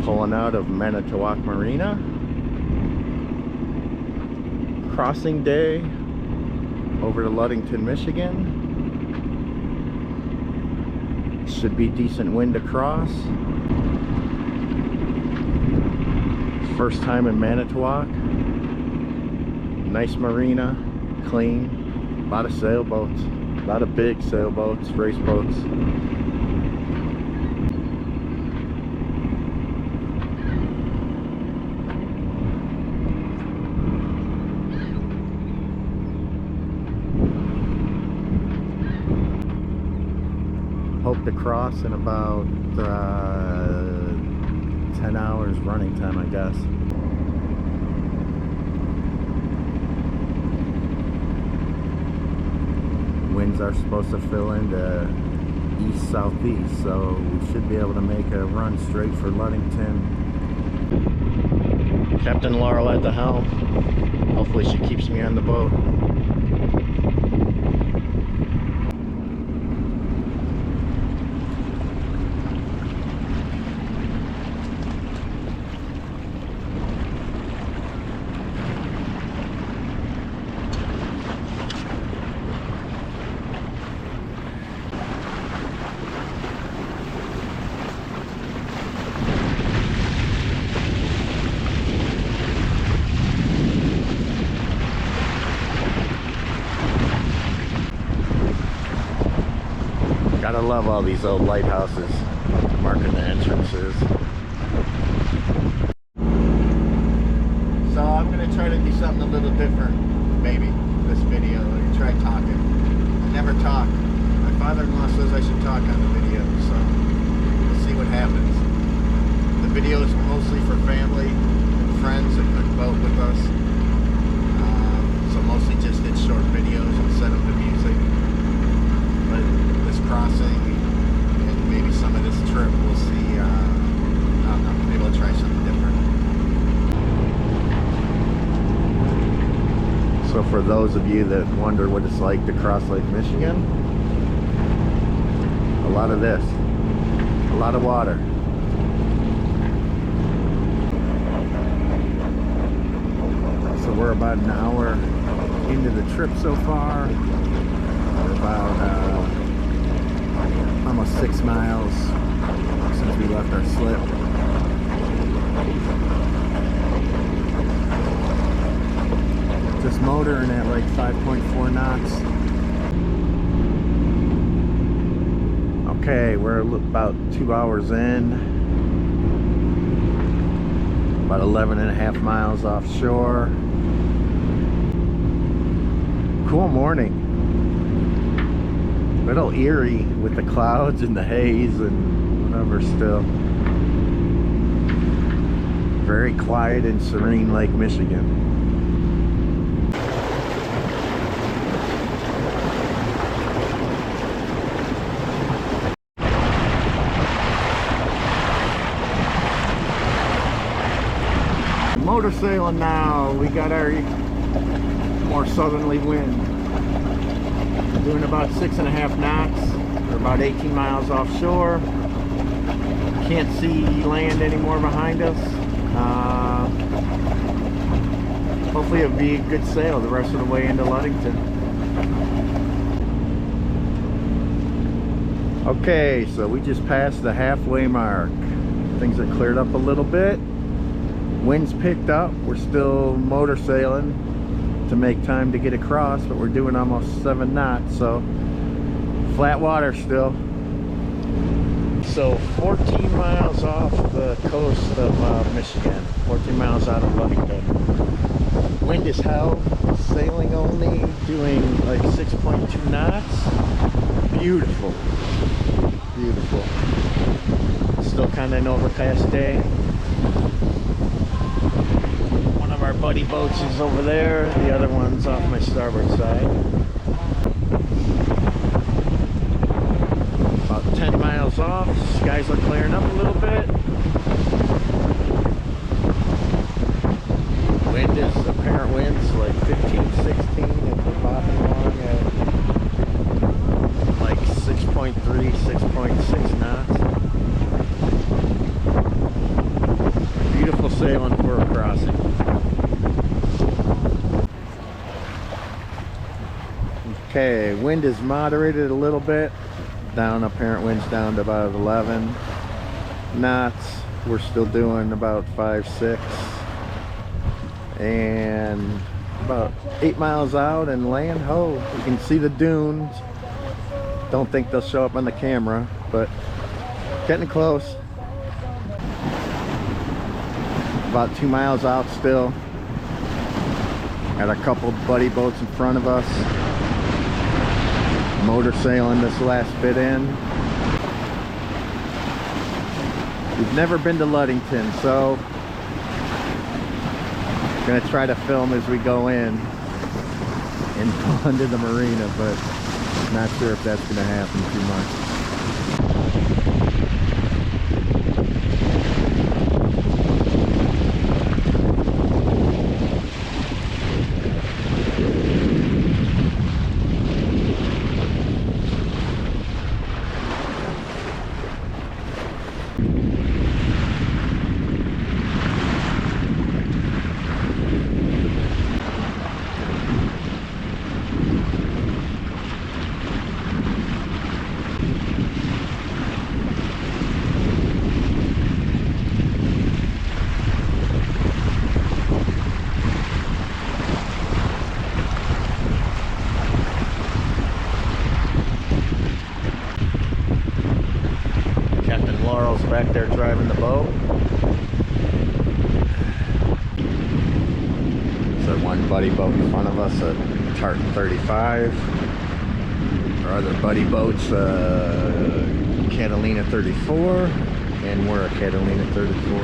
Pulling out of Manitowoc Marina. Crossing day over to Ludington, Michigan. Should be decent wind across. First time in Manitowoc. Nice marina, clean. A lot of sailboats, a lot of big sailboats, race boats. Hope to cross in about 10 hours running time, I guess. Winds are supposed to fill into east-southeast, so we should be able to make a run straight for Ludington. Captain Laurel at the helm. Hopefully she keeps me on the boat. Gotta love all these old lighthouses marking the entrances. So I'm gonna try to do something a little different, maybe, this video. I try talking. I never talk. My father-in-law says I should talk on the video, so we'll see what happens. The video is mostly for family and friends that could boat with us. So mostly just did short videos and set them to music. But this crossing and maybe some of this trip, we'll see. I don't know, maybe I'll try something different. So for those of you that wonder what it's like to cross Lake Michigan, a lot of this, a lot of water. So we're about an hour into the trip so far. We're about almost 6 miles since we left our slip. Just motoring at like 5.4 knots. Okay, we're about 2 hours in. About 11.5 miles offshore. Cool morning. A little eerie with the clouds and the haze and whatever still. Very quiet and serene Lake Michigan. Motor sailing now. We got our more southerly wind. Doing about 6.5 knots. We're about 18 miles offshore. Can't see land anymore behind us. Hopefully it'll be a good sail the rest of the way into Ludington. Okay, so we just passed the halfway mark. Things have cleared up a little bit. Wind's picked up. We're still motor sailing to make time to get across, but we're doing almost 7 knots, so flat water still. So 14 miles off the coast of Michigan, 14 miles out of Ludington. Wind is held, sailing only, doing like 6.2 knots. Beautiful, beautiful. Still kind of an overcast day. Our buddy boats is over there, the other one's off my starboard side. About 10 miles off, skies are clearing up a little bit. Wind is, apparent winds like 15, 16, and we're bobbing along at like 6.3, 6.6 knots. Okay, wind is moderated a little bit. Down, apparent wind's down to about 11 knots. We're still doing about 5, 6. And about 8 miles out and land ho. You can see the dunes. Don't think they'll show up on the camera, but getting close. About 2 miles out still. Got a couple buddy boats in front of us. Motor sailing this last bit in. We've never been to Ludington, so gonna try to film as we go in and go into the marina, but not sure if that's gonna happen too much. Back there driving the boat. So one buddy boat in front of us, a Tartan 35. Our other buddy boat's Catalina 34, and we're a Catalina 34.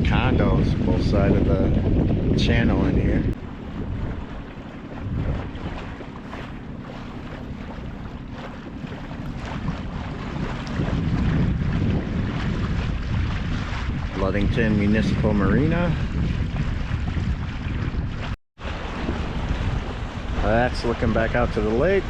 Condos both sides of the channel in here. Ludington Municipal Marina. That's looking back out to the lake.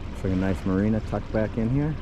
Looks like a nice marina tucked back in here.